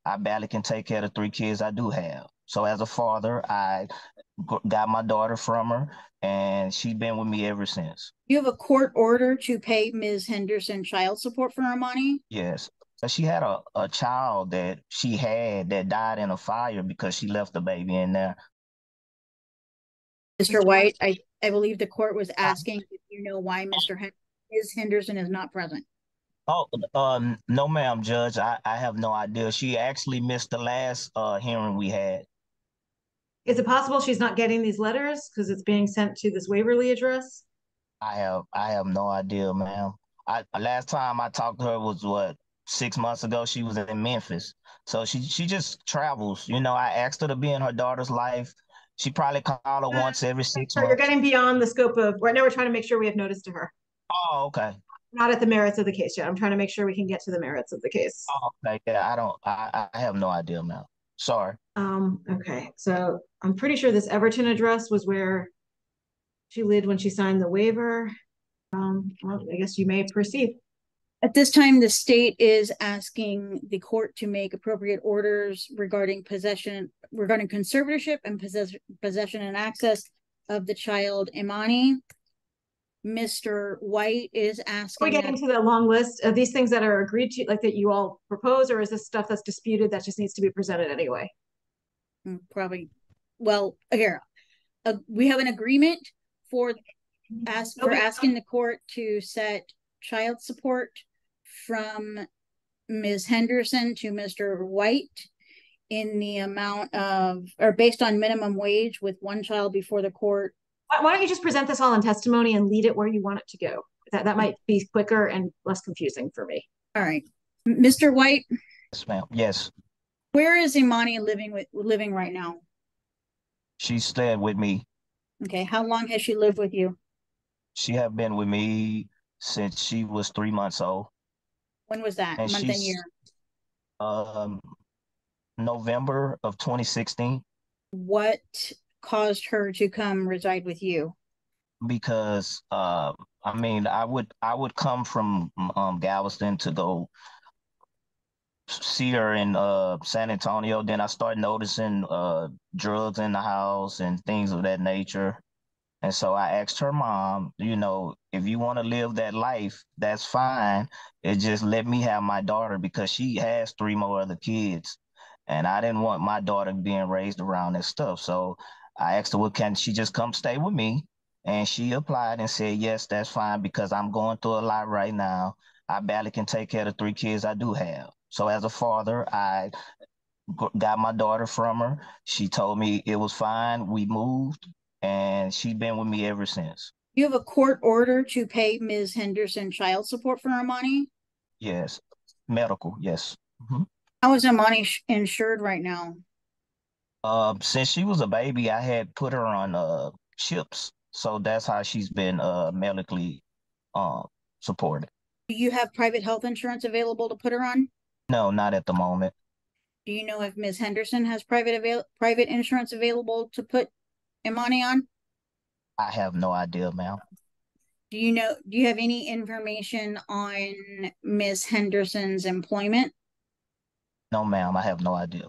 I barely can take care of the 3 kids I do have. So as a father, I got my daughter from her, and she's been with me ever since. You have a court order to pay Ms. Henderson child support for Armani? Yes. She had a child that she had that died in a fire because she left the baby in there. Mr. White, I believe the court was asking if you know why Ms. Henderson is not present. Oh, no, ma'am, Judge. I have no idea. She actually missed the last hearing we had. Is it possible she's not getting these letters because it's being sent to this Waverly address? I have no idea, ma'am. I last time I talked to her was what, 6 months ago. She was in Memphis, so she just travels. I asked her to be in her daughter's life. She probably call her once every six Sorry, you're months. getting beyond the scope of right now. We're trying to make sure we have notice to her. Oh, okay. Not at the merits of the case yet. I'm trying to make sure we can get to the merits of the case. Oh, okay. Yeah, I don't. I have no idea, ma'am. Sorry. Okay. So I'm pretty sure this Everton address was where she lived when she signed the waiver. Well, I guess you may proceed. At this time, the state is asking the court to make appropriate orders regarding conservatorship and possession and access of the child Imani. Mr. White is Are we asking getting to the long list of these things that are agreed to, like that you all propose, or is this stuff that's disputed that just needs to be presented anyway? probably, well, here, we have an agreement for asking the court to set child support from Ms. Henderson to Mr. White in the amount of, or based on minimum wage with one child before the court. Why don't you just present this all in testimony and lead it where you want it to go? That might be quicker and less confusing for me. All right. Mr. White, Yes, ma'am. Yes, where is Imani living right now? she's staying with me. Okay. How long has she lived with you? She have been with me since she was 3 months old, When was that? and Month and she's year? um November of 2016. What caused her to come reside with you? Because I mean, I would come from Galveston to go see her in San Antonio. Then I started noticing drugs in the house and things of that nature. And so I asked her mom, if you want to live that life, that's fine. It just let me have my daughter because she has 3 more other kids. And I didn't want my daughter being raised around this stuff. So I asked her, well, can she just come stay with me? And she applied and said, yes, that's fine because I'm going through a lot right now. I barely can take care of the 3 kids I do have. So as a father, I got my daughter from her. She told me it was fine. We moved, and she's been with me ever since. You have a court order to pay Ms. Henderson child support for Imani? Yes, medical. Yes. Mhm. How is Imani insured right now? Since she was a baby, I had put her on chips, so that's how she's been medically um supported. Do you have private health insurance available to put her on? No, not at the moment. Do you know if Ms. Henderson has private insurance available to put Imani on? I have no idea, ma'am. Do you have any information on Ms. Henderson's employment? No, ma'am, I have no idea.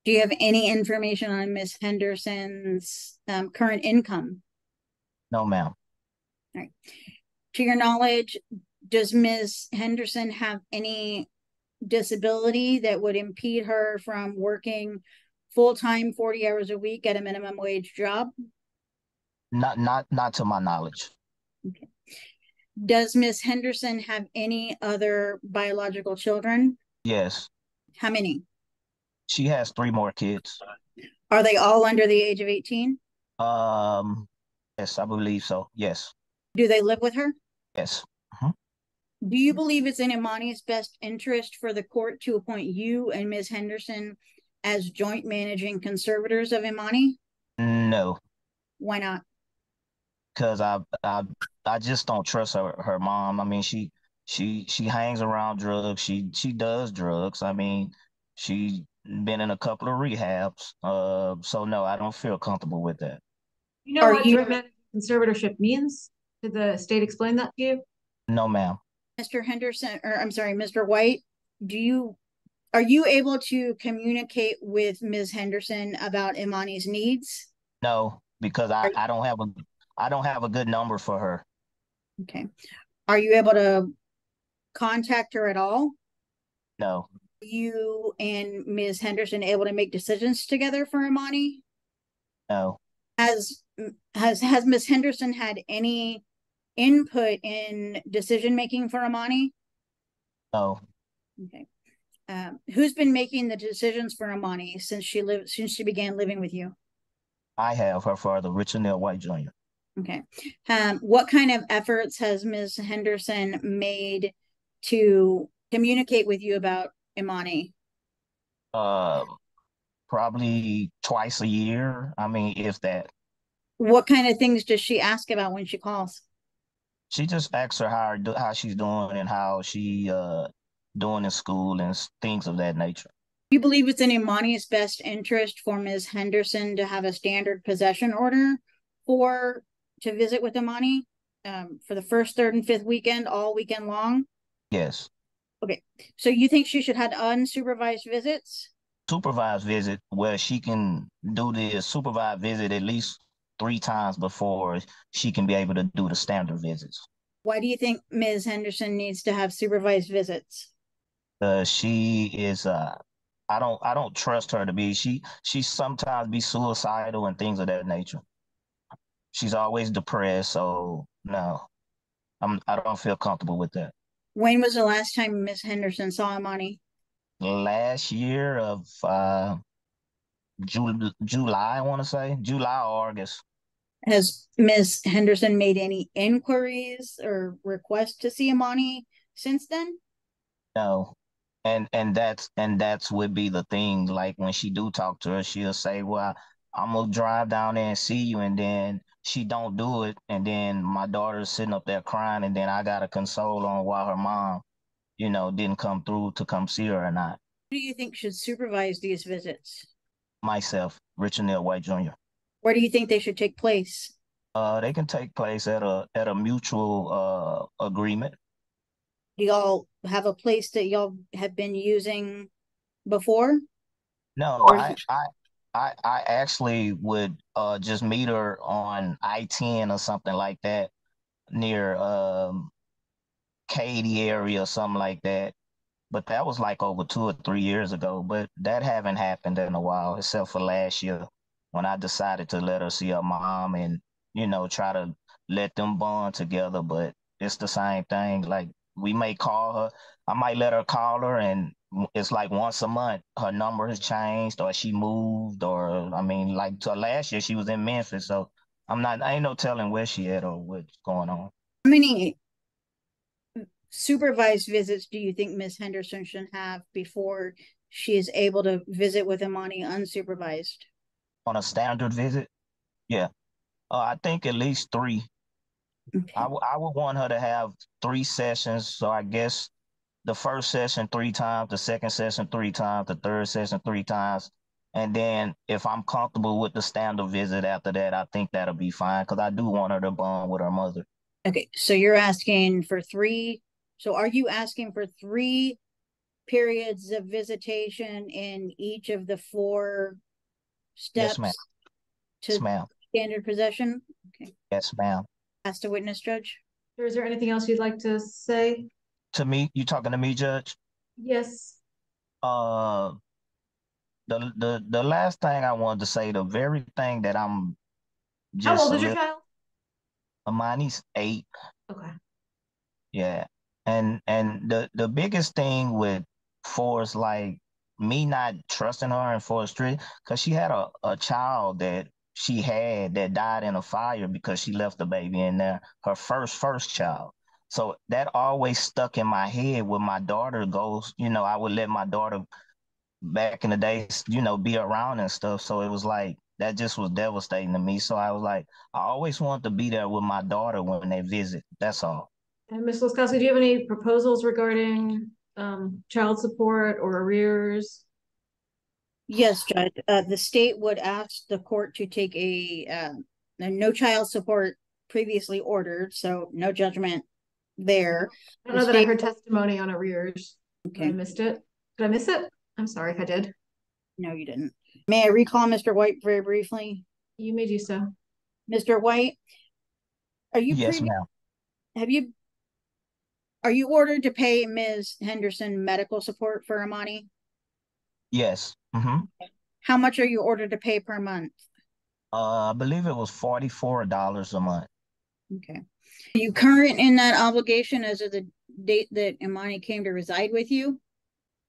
Do you have any information on Ms. Henderson's current income? No, ma'am. All right. To your knowledge, does Ms. Henderson have any disability that would impede her from working full-time 40 hours a week at a minimum wage job? Not to my knowledge. Okay. Does Ms. Henderson have any other biological children? Yes, How many? she has 3 more kids. Are they all under the age of 18? Um, yes, I believe so. Yes, Do they live with her? yes. Mhm. Do you believe it's in Imani's best interest for the court to appoint you and Ms. Henderson as joint managing conservators of Imani? No, Why not? because I just don't trust her mom. I mean, she hangs around drugs. She does drugs. I mean, she's been in a couple of rehabs. So no, I don't feel comfortable with that. You know Are what you, joint management conservatorship means? Did the state explain that to you? No, ma'am. Mr. Henderson, or I'm sorry, Mr. White, do you Are you able to communicate with Ms. Henderson about Imani's needs? No, because I don't have a good number for her. Okay. Are you able to contact her at all? No, You and Ms. Henderson able to make decisions together for Imani? no, Has has Ms. Henderson had any input in decision making for Imani? no. Okay. Who's been making the decisions for Imani since she began living with you? I have her father, Richard Neal White Jr. Okay. What kind of efforts has Ms. Henderson made to communicate with you about Imani? Uh, Probably twice a year. I mean, if that. What kind of things does she ask about when she calls? She just asks her how she's doing and how she doing in school and things of that nature. Do you believe it's in Imani's best interest for Ms. Henderson to have a standard possession order for to visit with Imani for the first, third, and fifth weekend, all weekend long? Yes. Okay. So you think she should have unsupervised visits? Supervised visit where she can do the supervised visit at least 3 times before she can be able to do the standard visits. Why do you think Ms. Henderson needs to have supervised visits? She is I don't trust her to be she sometimes be suicidal and things of that nature. She's always depressed, so no, I don't feel comfortable with that. When was the last time Ms. Henderson saw Imani? Last year of July, I want to say July or August. Has Ms. Henderson made any inquiries or requests to see Imani since then? No, and that's would be the thing. Like when she do talk to her, she'll say, "Well, I'm gonna drive down there and see you," and then she don't do it, and then my daughter's sitting up there crying, and then I gotta console on why her mom, didn't come through to come see her or not. Who do you think should supervise these visits? Myself, Richard Neal White Jr. Where do you think they should take place? They can take place at a mutual agreement. Do y'all have a place that y'all have been using before? No, Or I actually would just meet her on I-10 or something like that near Katy area or something like that. But that was like over 2 or 3 years ago. But that haven't happened in a while, except for last year when I decided to let her see her mom and, try to let them bond together. But it's the same thing. Like we may call her, I might let her call her, and it's like once a month her number has changed or she moved, or I mean, like to last year she was in Memphis. So I ain't no telling where she at or what's going on. how many supervised visits do you think Ms. Henderson should have before she is able to visit with Imani unsupervised? On a standard visit, yeah. I think at least three. Okay. I would want her to have 3 sessions. So I guess the first session 3 times, the second session 3 times, the third session 3 times. And then if I'm comfortable with the standard visit after that, I think that'll be fine because I do want her to bond with her mother. Okay, so you're asking for three. So are you asking for 3 periods of visitation in each of the 4 Yes, ma'am. steps Yes, to ma'am. standard possession? Okay. Yes, ma'am. Ask the witness, judge. Is there anything else you'd like to say? To me, you talking to me, Judge? Yes. Uh, the last thing I wanted to say, the very thing that I'm How just old a is your little, child? Amani's 8. Okay. Yeah. And the biggest thing with Forrest, like me not trusting her and Forrest Street, because she had a child that she had that died in a fire because she left the baby in there, her first child. So that always stuck in my head when my daughter goes, I would let my daughter back in the days, be around and stuff. So it was like that just was devastating to me. So I was like, I always want to be there with my daughter when they visit. That's all. And Ms. Laskowski, do you have any proposals regarding child support or arrears? Yes, judge. The state would ask the court to take a no child support previously ordered, so no judgment there. I don't The know that I state, heard testimony on arrears. I okay. missed it. Did I miss it? I'm sorry if I did. No, you didn't. May I recall Mr. White very briefly? You may do so. Mr. White, are you Yes, ma'am. have you are you ordered to pay Ms. Henderson medical support for Amani? Yes. Mm-hmm. How much are you ordered to pay per month? I believe it was $44 a month. Okay. Are you current in that obligation as of the date that Imani came to reside with you?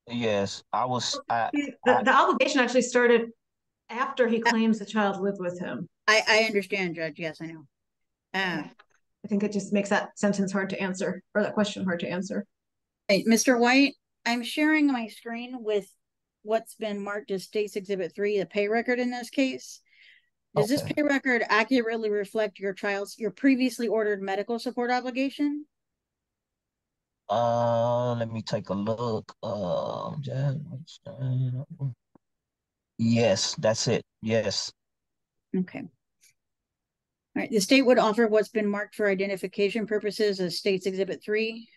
Yes, I was. The obligation actually started after he claims the child lived with him. I understand, Judge. Yes, I know. I think it just makes that sentence hard to answer, or that question hard to answer. Right, Mr. White, I'm sharing my screen with what's been marked as State's Exhibit 3, the pay record in this case. Does this pay record accurately reflect your previously ordered medical support obligation? Let me take a look. Yes, that's it. Yes. Okay. All right. The state would offer what's been marked for identification purposes as State's Exhibit 3.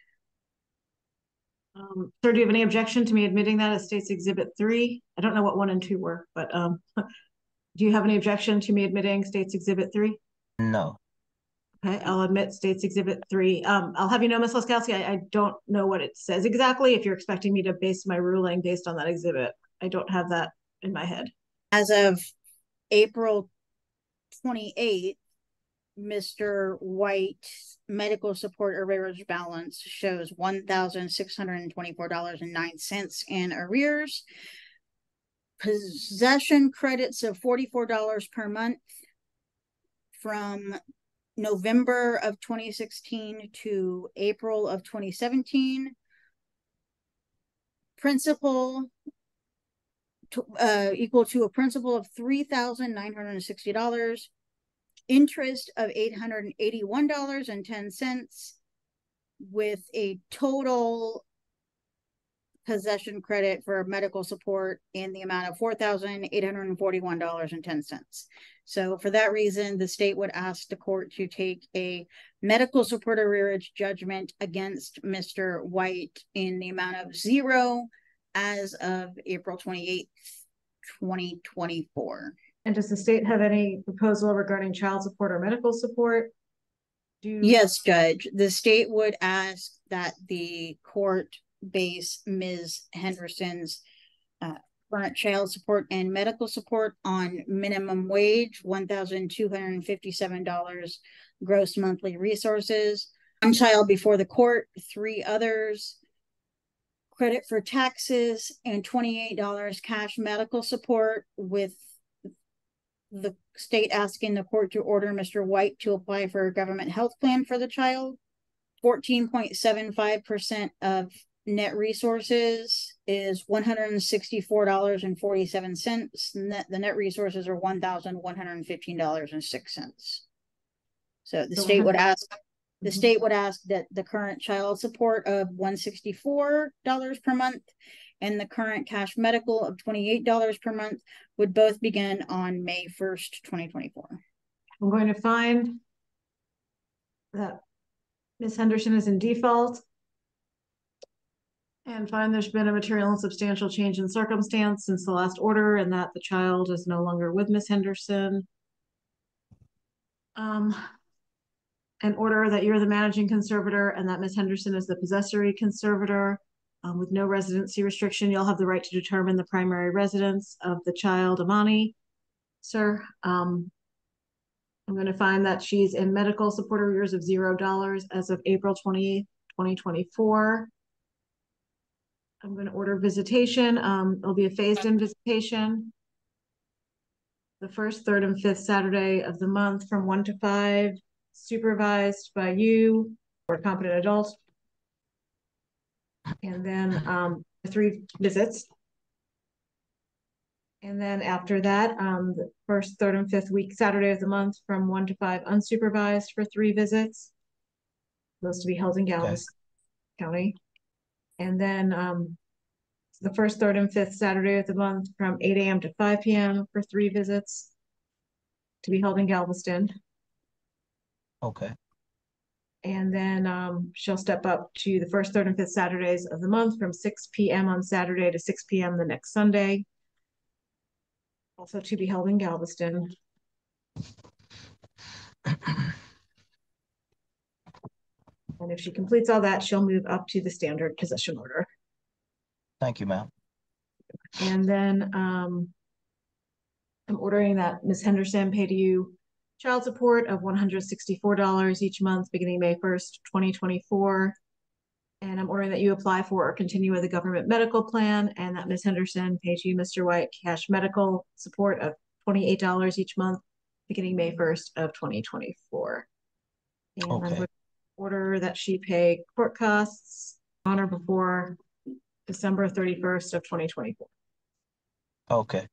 Sir, do you have any objection to me admitting that as State's Exhibit 3? I don't know what 1 and 2 were, but do you have any objection to me admitting State's Exhibit 3? No. Okay, I'll admit State's Exhibit 3. I'll have you know, Ms. Laskowski, I don't know what it says exactly if you're expecting me to base my ruling based on that exhibit. I don't have that in my head. As of April 28th, Mr. White's medical support arrears balance shows $1,624.09 in arrears. Possession credits of $44 per month from November of 2016 to April of 2017. Principal equal to a principal of $3,960. Interest of $881.10, with a total possession credit for medical support in the amount of $4,841.10. So for that reason, the state would ask the court to take a medical support arrearage judgment against Mr. White in the amount of $0 as of April 28th, 2024. And does the state have any proposal regarding child support or medical support? Yes, Judge. The state would ask that the court base Ms. Henderson's current child support and medical support on minimum wage, $1,257 gross monthly resources. One child before the court, 3 others, credit for taxes, and $28 cash medical support, with the state asking the court to order Mr. White to apply for a government health plan for the child. 14.75% of net resources is $164.47. The net resources are $1,115.06. So the state would ask that the current child support of $164 per month and the current cash medical of $28 per month would both begin on May 1st, 2024. I'm going to find that Ms. Henderson is in default and find there's been a material and substantial change in circumstance since the last order and that the child is no longer with Ms. Henderson. An order that you're the managing conservator and that Ms. Henderson is the possessory conservator. With no residency restriction, you'll have the right to determine the primary residence of the child, Amani. Sir, I'm going to find that she's in medical support arrears of $0 as of April 20th, 2024. I'm going to order visitation. It'll be a phased-in visitation. The first, third, and fifth Saturday of the month from 1 to 5, supervised by you or a competent adult. And then 3 visits. And then after that, the first, third, and fifth Saturday of the month from 1 to 5, unsupervised for 3 visits. Those to be held in Galveston County. And then the first, third, and fifth Saturday of the month from 8 a.m. to 5 p.m. for 3 visits to be held in Galveston. Okay. And then she'll step up to the first, third, and fifth Saturdays of the month from 6 p.m. on Saturday to 6 p.m. the next Sunday. Also to be held in Galveston. And if she completes all that, she'll move up to the standard possession order. Thank you, ma'am. And then I'm ordering that Miss Henderson pay to you child support of $164 each month beginning May 1st, 2024. And I'm ordering that you apply for or continue with a government medical plan, and that Miss Henderson pay to you, Mr. White, cash medical support of $28 each month beginning May 1st of 2024. And Okay. I'm going to order that she pay court costs on or before December 31st of 2024. Okay.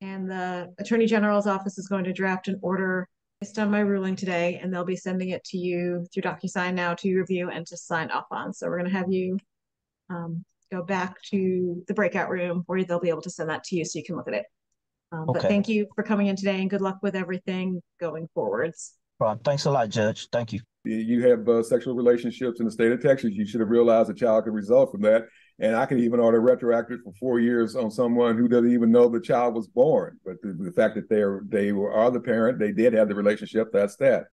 And the Attorney General's office is going to draft an order based on my ruling today, and they'll be sending it to you through DocuSign now to review and to sign off on. So we're going to have you go back to the breakout room where they'll be able to send that to you so you can look at it. But thank you for coming in today, and good luck with everything going forwards. Thanks a lot, Judge. Thank you. You have sexual relationships in the state of Texas. You should have realized a child could result from that. And I can even order retroactive for 4 years on someone who doesn't even know the child was born. But the fact that they are the parent, they did have the relationship, that's that.